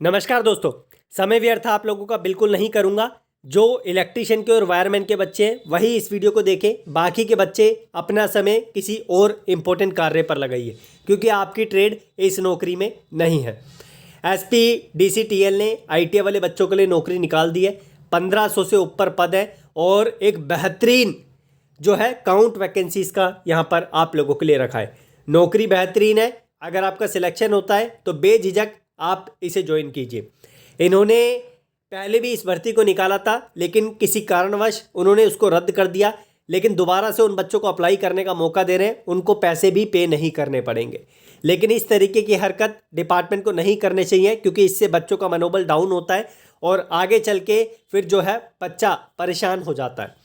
नमस्कार दोस्तों। समय व्यर्थ आप लोगों का बिल्कुल नहीं करूंगा। जो इलेक्ट्रिशियन के और वायरमैन के बच्चे हैं वही इस वीडियो को देखें, बाकी के बच्चे अपना समय किसी और इम्पोर्टेंट कार्य पर लगाइए क्योंकि आपकी ट्रेड इस नौकरी में नहीं है। एसपी डीसीटीएल ने आईटीआई वाले बच्चों के लिए नौकरी निकाल दी है। 1500 से ऊपर पद है और एक बेहतरीन जो है काउंट वैकेंसीज का यहाँ पर आप लोगों के लिए रखा है। नौकरी बेहतरीन है। अगर आपका सिलेक्शन होता है तो बेझिझक आप इसे ज्वाइन कीजिए। इन्होंने पहले भी इस भर्ती को निकाला था लेकिन किसी कारणवश उन्होंने उसको रद्द कर दिया, लेकिन दोबारा से उन बच्चों को अप्लाई करने का मौका दे रहे हैं। उनको पैसे भी पे नहीं करने पड़ेंगे, लेकिन इस तरीके की हरकत डिपार्टमेंट को नहीं करनी चाहिए क्योंकि इससे बच्चों का मनोबल डाउन होता है और आगे चल के फिर जो है बच्चा परेशान हो जाता है।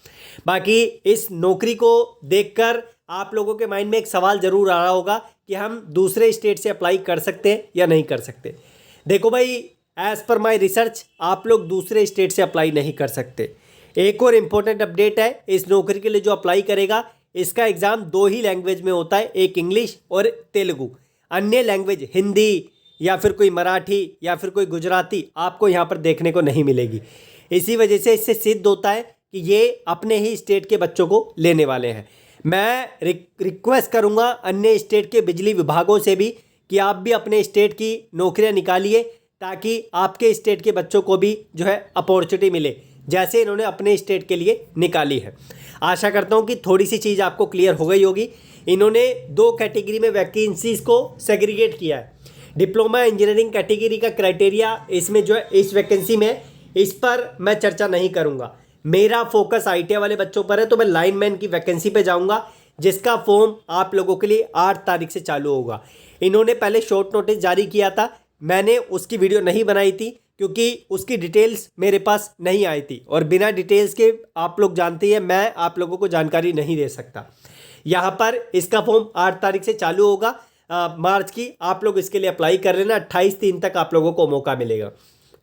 बाकी इस नौकरी को देखकर आप लोगों के माइंड में एक सवाल ज़रूर आ रहा होगा कि हम दूसरे स्टेट से अप्लाई कर सकते हैं या नहीं कर सकते। देखो भाई, एज़ पर माई रिसर्च आप लोग दूसरे स्टेट से अप्लाई नहीं कर सकते। एक और इम्पोर्टेंट अपडेट है, इस नौकरी के लिए जो अप्लाई करेगा इसका एग्ज़ाम 2 ही लैंग्वेज में होता है, एक इंग्लिश और तेलुगु। अन्य लैंग्वेज हिंदी या फिर कोई मराठी या फिर कोई गुजराती आपको यहाँ पर देखने को नहीं मिलेगी। इसी वजह से इससे सिद्ध होता है कि ये अपने ही स्टेट के बच्चों को लेने वाले हैं। मैं रिक्वेस्ट करूंगा अन्य स्टेट के बिजली विभागों से भी कि आप भी अपने स्टेट की नौकरियां निकालिए ताकि आपके स्टेट के बच्चों को भी जो है अपॉर्चुनिटी मिले जैसे इन्होंने अपने स्टेट के लिए निकाली है। आशा करता हूं कि थोड़ी सी चीज़ आपको क्लियर हो गई होगी। इन्होंने 2 कैटेगरी में वैकेंसीज को सेग्रीगेट किया है। डिप्लोमा इंजीनियरिंग कैटेगरी का क्राइटेरिया इसमें जो है इस वैकेंसी में, इस पर मैं चर्चा नहीं करूँगा। मेरा फोकस आईटीआई वाले बच्चों पर है तो मैं लाइनमैन की वैकेंसी पे जाऊंगा जिसका फॉर्म आप लोगों के लिए 8 तारीख से चालू होगा। इन्होंने पहले शॉर्ट नोटिस जारी किया था, मैंने उसकी वीडियो नहीं बनाई थी क्योंकि उसकी डिटेल्स मेरे पास नहीं आई थी और बिना डिटेल्स के आप लोग जानते हैं मैं आप लोगों को जानकारी नहीं दे सकता। यहाँ पर इसका फॉर्म 8 तारीख से चालू होगा मार्च की। आप लोग इसके लिए अप्लाई कर लेना, 28/3 तक आप लोगों को मौका मिलेगा।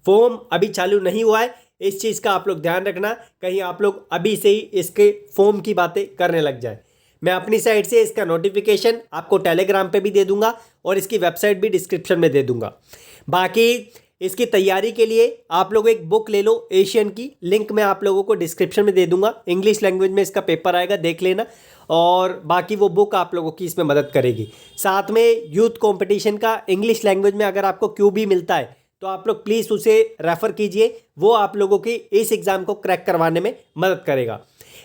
फॉर्म अभी चालू नहीं हुआ है, इस चीज़ का आप लोग ध्यान रखना, कहीं आप लोग अभी से ही इसके फॉर्म की बातें करने लग जाए। मैं अपनी साइड से इसका नोटिफिकेशन आपको टेलीग्राम पे भी दे दूंगा और इसकी वेबसाइट भी डिस्क्रिप्शन में दे दूंगा। बाकी इसकी तैयारी के लिए आप लोग एक बुक ले लो एशियन की, लिंक मैं आप लोगों को डिस्क्रिप्शन में दे दूंगा। इंग्लिश लैंग्वेज में इसका पेपर आएगा, देख लेना, और बाकी वो बुक आप लोगों की इसमें मदद करेगी। साथ में यूथ कॉम्पिटिशन का इंग्लिश लैंग्वेज में अगर आपको क्यूबी मिलता है तो आप लोग प्लीज़ उसे रेफ़र कीजिए, वो आप लोगों की इस एग्ज़ाम को क्रैक करवाने में मदद करेगा।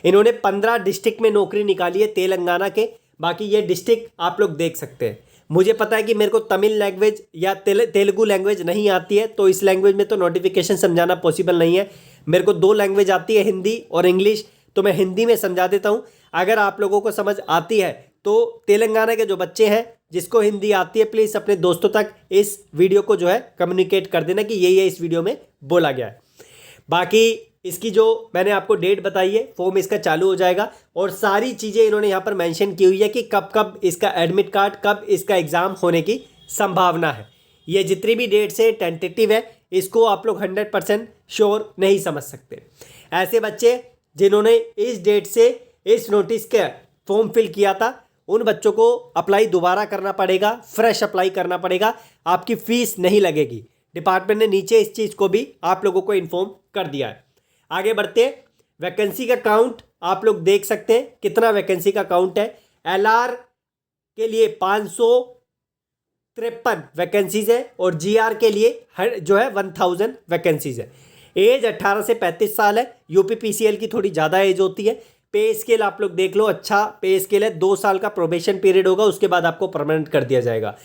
इन्होंने 15 डिस्ट्रिक्ट में नौकरी निकाली है तेलंगाना के। बाकी ये डिस्ट्रिक्ट आप लोग देख सकते हैं। मुझे पता है कि मेरे को तमिल लैंग्वेज या तेलुगु लैंग्वेज नहीं आती है तो इस लैंग्वेज में तो नोटिफिकेशन समझाना पॉसिबल नहीं है। मेरे को 2 लैंग्वेज आती है, हिंदी और इंग्लिश, तो मैं हिंदी में समझा देता हूँ। अगर आप लोगों को समझ आती है तो तेलंगाना के जो बच्चे हैं जिसको हिंदी आती है प्लीज़ अपने दोस्तों तक इस वीडियो को जो है कम्युनिकेट कर देना कि ये इस वीडियो में बोला गया है। बाकी इसकी जो मैंने आपको डेट बताई है, फॉर्म इसका चालू हो जाएगा और सारी चीज़ें इन्होंने यहाँ पर मेंशन की हुई है कि कब कब इसका एडमिट कार्ड, कब इसका एग्ज़ाम होने की संभावना है। ये जितनी भी डेट्स है टेंटेटिव है, इसको आप लोग 100% श्योर नहीं समझ सकते। ऐसे बच्चे जिन्होंने इस डेट से इस नोटिस के फॉर्म फिल किया था उन बच्चों को अप्लाई दोबारा करना पड़ेगा, फ्रेश अप्लाई करना पड़ेगा, आपकी फ़ीस नहीं लगेगी। डिपार्टमेंट ने नीचे इस चीज़ को भी आप लोगों को इन्फॉर्म कर दिया है। आगे बढ़ते हैं, वैकेंसी का काउंट आप लोग देख सकते हैं कितना वैकेंसी का काउंट है। एलआर के लिए 553 वैकेंसीज है और जीआर के लिए जो है 1000 वैकेंसीज है। एज 18 से 35 साल है। यूपीपीसीएल की थोड़ी ज़्यादा एज होती है। पे स्केल आप लोग देख लो, अच्छा पे स्केल है। 2 साल का प्रोबेशन पीरियड होगा, उसके बाद आपको परमानेंट कर दिया जाएगा।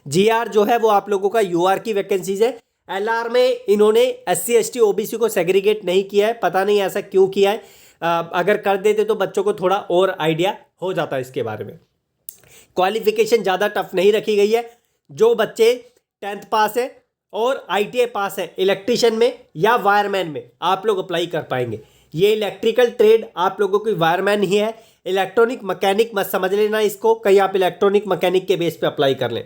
जीआर जो है वो आप लोगों का यूआर की वैकेंसीज है। एलआर में इन्होंने एससी एसटी ओबीसी को सेग्रीगेट नहीं किया है, पता नहीं ऐसा क्यों किया है। अगर कर देते तो बच्चों को थोड़ा और आइडिया हो जाता है इसके बारे में। क्वालिफिकेशन ज़्यादा टफ नहीं रखी गई है। जो बच्चे 10th पास है और आईटीआई पास है इलेक्ट्रिशियन में या वायरमैन में आप लोग अप्लाई कर पाएंगे। ये इलेक्ट्रिकल ट्रेड आप लोगों की वायरमैन ही है। इलेक्ट्रॉनिक मैकेनिक मत समझ लेना इसको, कहीं आप इलेक्ट्रॉनिक मैकेनिक के बेस पे अप्लाई कर लें।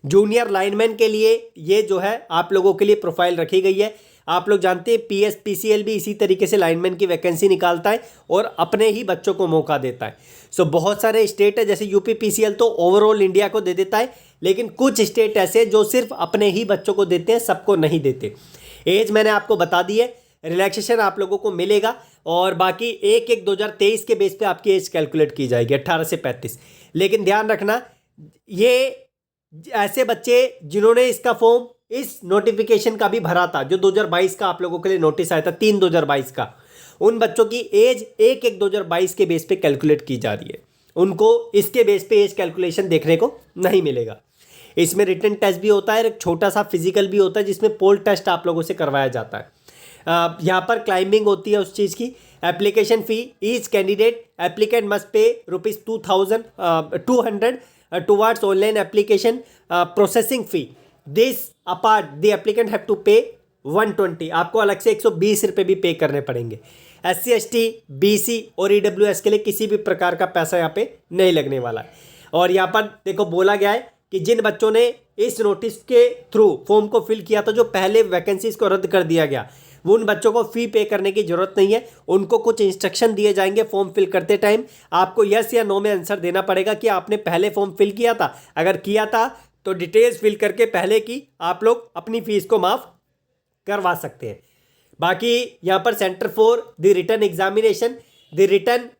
जूनियर लाइनमैन के लिए ये जो है आप लोगों के लिए प्रोफाइल रखी गई है। आप लोग जानते हैं पीएसपीसीएल भी इसी तरीके से लाइनमैन की वैकेंसी निकालता है और अपने ही बच्चों को मौका देता है। सो बहुत सारे स्टेट है, जैसे यूपीपीसीएल तो ओवरऑल इंडिया को दे देता है, लेकिन कुछ स्टेट ऐसे जो सिर्फ अपने ही बच्चों को देते हैं, सबको नहीं देते। एज मैंने आपको बता दी है, रिलैक्सेशन आप लोगों को मिलेगा और बाकी 1/1/2023 के बेस पे आपकी एज कैलकुलेट की जाएगी 18 से 35। लेकिन ध्यान रखना, ये ऐसे बच्चे जिन्होंने इसका फॉर्म इस नोटिफिकेशन का भी भरा था, जो 2022 का आप लोगों के लिए नोटिस आया था 3/2022 का, उन बच्चों की एज 1/1/2022 के बेस पे कैलकुलेट की जा रही है। उनको इसके बेस पे एज कैलकुलेशन देखने को नहीं मिलेगा। इसमें रिटन टेस्ट भी होता है, एक छोटा सा फिजिकल भी होता है जिसमें पोल टेस्ट आप लोगों से करवाया जाता है। यहाँ पर क्लाइंबिंग होती है उस चीज़ की। Application fee, each candidate applicant must pay ₹200 towards online application processing fee. This apart the applicant have to pay 120, आपको अलग से 120 रुपये भी पे करने पड़ेंगे। SC ST BC और EWS के लिए किसी भी प्रकार का पैसा यहाँ पे नहीं लगने वाला है। और यहाँ पर देखो बोला गया है कि जिन बच्चों ने इस नोटिस के थ्रू फॉर्म को फिल किया था, जो पहले वैकेंसीज को रद्द कर दिया गया, वो उन बच्चों को फ़ी पे करने की ज़रूरत नहीं है। उनको कुछ इंस्ट्रक्शन दिए जाएंगे फॉर्म फिल करते टाइम। आपको यस या नो में आंसर देना पड़ेगा कि आपने पहले फॉर्म फिल किया था। अगर किया था तो डिटेल्स फिल करके पहले की आप लोग अपनी फ़ीस को माफ़ करवा सकते हैं। बाकी यहाँ पर centre for the written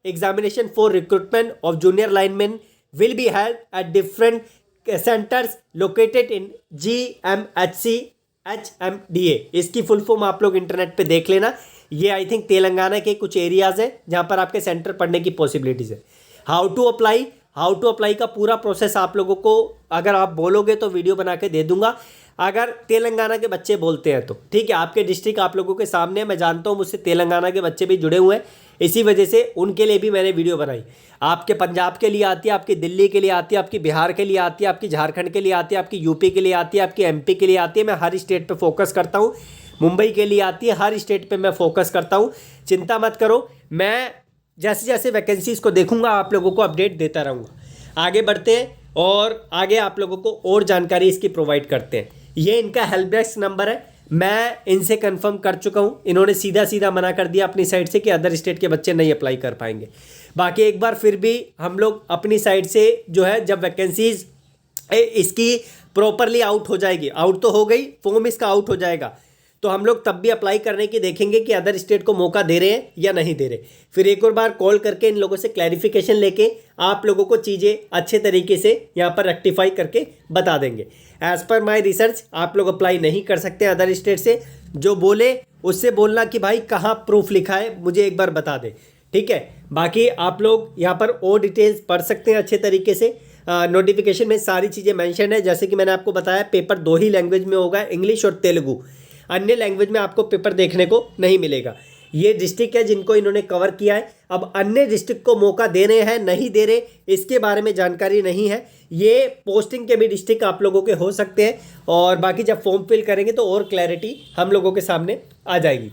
examination for recruitment of junior lineman will be held at different centres located in GMHC HMDA। इसकी फुल फॉर्म आप लोग इंटरनेट पे देख लेना। ये आई थिंक तेलंगाना के कुछ एरियाज़ हैं जहाँ पर आपके सेंटर पढ़ने की पॉसिबिलिटीज़ है। हाउ टू अप्लाई का पूरा प्रोसेस आप लोगों को अगर आप बोलोगे तो वीडियो बना के दे दूंगा। अगर तेलंगाना के बच्चे बोलते हैं तो ठीक है, आपके डिस्ट्रिक्ट आप लोगों के सामने है। मैं जानता हूँ मुझसे तेलंगाना के बच्चे भी जुड़े हुए हैं, इसी वजह से उनके लिए भी मैंने वीडियो बनाई। आपके पंजाब के लिए आती है, आपकी दिल्ली के लिए आती है, आपकी बिहार के लिए आती है, आपकी झारखंड के लिए आती है, आपकी यूपी के लिए आती है, आपकी MP के लिए आती है। मैं हर स्टेट पर फोकस करता हूँ। मुंबई के लिए आती है, हर स्टेट पर मैं फोकस करता हूँ। चिंता मत करो, मैं जैसे जैसे वैकेंसीज़ को देखूँगा आप लोगों को अपडेट देता रहूँगा। आगे बढ़ते हैं और आगे आप लोगों को और जानकारी इसकी प्रोवाइड करते हैं। ये इनका हेल्प डेस्क नंबर है, मैं इनसे कंफर्म कर चुका हूँ। इन्होंने सीधा सीधा मना कर दिया अपनी साइड से कि अदर स्टेट के बच्चे नहीं अप्लाई कर पाएंगे। बाकी एक बार फिर भी हम लोग अपनी साइड से जो है, जब वैकेंसीज इसकी प्रॉपरली आउट हो जाएगी, आउट तो हो गई, फॉर्म इसका आउट हो जाएगा, तो हम लोग तब भी अप्लाई करने की देखेंगे कि अदर स्टेट को मौका दे रहे हैं या नहीं दे रहे। फिर एक और बार कॉल करके इन लोगों से क्लैरिफिकेशन लेके आप लोगों को चीज़ें अच्छे तरीके से यहाँ पर रेक्टिफाई करके बता देंगे। एज़ पर माय रिसर्च आप लोग अप्लाई नहीं कर सकते अदर स्टेट से। जो बोले उससे बोलना कि भाई कहाँ प्रूफ लिखा है, मुझे एक बार बता दे, ठीक है। बाकी आप लोग यहाँ पर और डिटेल्स पढ़ सकते हैं अच्छे तरीके से। नोटिफिकेशन में सारी चीज़ें मेंशन है। जैसे कि मैंने आपको बताया, पेपर 2 ही लैंग्वेज में होगा, इंग्लिश और तेलुगु। अन्य लैंग्वेज में आपको पेपर देखने को नहीं मिलेगा। ये डिस्ट्रिक्ट है जिनको इन्होंने कवर किया है। अब अन्य डिस्ट्रिक्ट को मौका दे रहे हैं नहीं दे रहे, इसके बारे में जानकारी नहीं है। ये पोस्टिंग के भी डिस्ट्रिक्ट आप लोगों के हो सकते हैं, और बाकी जब फॉर्म फिल करेंगे तो और क्लैरिटी हम लोगों के सामने आ जाएगी।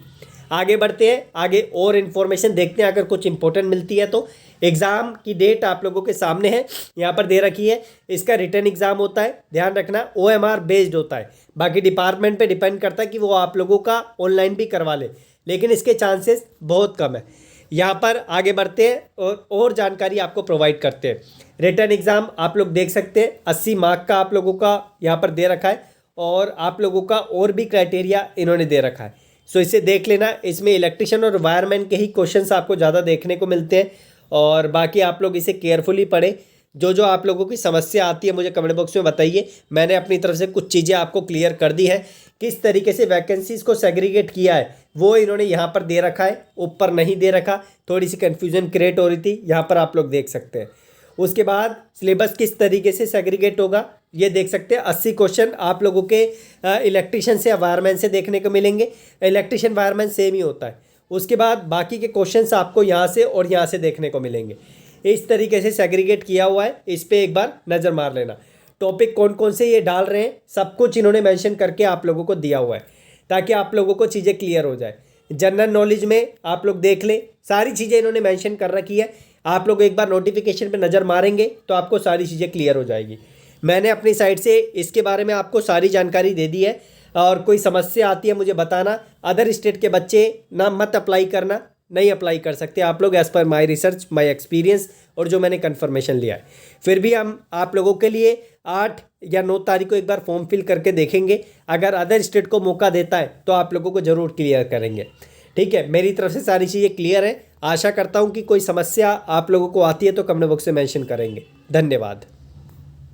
आगे बढ़ते हैं, आगे और इन्फॉर्मेशन देखते हैं अगर कुछ इंपॉर्टेंट मिलती है तो। एग्ज़ाम की डेट आप लोगों के सामने है, यहाँ पर दे रखी है। इसका रिटर्न एग्ज़ाम होता है, ध्यान रखना OMR बेस्ड होता है। बाकी डिपार्टमेंट पे डिपेंड करता है कि वो आप लोगों का ऑनलाइन भी करवा ले, लेकिन इसके चांसेस बहुत कम है। यहाँ पर आगे बढ़ते हैं और जानकारी आपको प्रोवाइड करते हैं। रिटर्न एग्ज़ाम आप लोग देख सकते हैं, 80 मार्क का आप लोगों का यहाँ पर दे रखा है, और आप लोगों का और भी क्राइटेरिया इन्होंने दे रखा है। सो इसे देख लेना। इसमें इलेक्ट्रिशियन और वायरमैन के ही क्वेश्चंस आपको ज़्यादा देखने को मिलते हैं, और बाकी आप लोग इसे केयरफुली पढ़ें। जो आप लोगों की समस्या आती है मुझे कमेंट बॉक्स में बताइए। मैंने अपनी तरफ से कुछ चीज़ें आपको क्लियर कर दी है। किस तरीके से वैकेंसीज़ को सेग्रीगेट किया है वो इन्होंने यहाँ पर दे रखा है, ऊपर नहीं दे रखा। थोड़ी सी कन्फ्यूजन क्रिएट हो रही थी, यहाँ पर आप लोग देख सकते हैं। उसके बाद सिलेबस किस तरीके से सेग्रीगेट होगा ये देख सकते हैं। 80 क्वेश्चन आप लोगों के इलेक्ट्रिशियन से, वायरमैन से देखने को मिलेंगे। इलेक्ट्रिशियन वायरमैन सेम ही होता है। उसके बाद बाकी के क्वेश्चंस आपको यहाँ से और यहाँ से देखने को मिलेंगे। इस तरीके से सेग्रीगेट किया हुआ है, इस पर एक बार नज़र मार लेना। टॉपिक कौन कौन से ये डाल रहे हैं सब कुछ इन्होंने मेंशन करके आप लोगों को दिया हुआ है, ताकि आप लोगों को चीज़ें क्लियर हो जाए। जनरल नॉलेज में आप लोग देख लें, सारी चीज़ें इन्होंने मेंशन कर रखी है। आप लोग एक बार नोटिफिकेशन पे नज़र मारेंगे तो आपको सारी चीज़ें क्लियर हो जाएगी। मैंने अपनी साइड से इसके बारे में आपको सारी जानकारी दे दी है, और कोई समस्या आती है मुझे बताना। अदर स्टेट के बच्चे ना मत अप्लाई करना, नहीं अप्लाई कर सकते आप लोग, as per my research, my experience और जो मैंने कन्फर्मेशन लिया है। फिर भी हम आप लोगों के लिए 8 या 9 तारीख को एक बार फॉर्म फिल करके देखेंगे। अगर अदर स्टेट को मौका देता है तो आप लोगों को ज़रूर क्लियर करेंगे। ठीक है, मेरी तरफ से सारी चीज़ें क्लियर है। आशा करता हूँ कि कोई समस्या आप लोगों को आती है तो कमेंट बॉक्स में मेंशन करेंगे। धन्यवाद।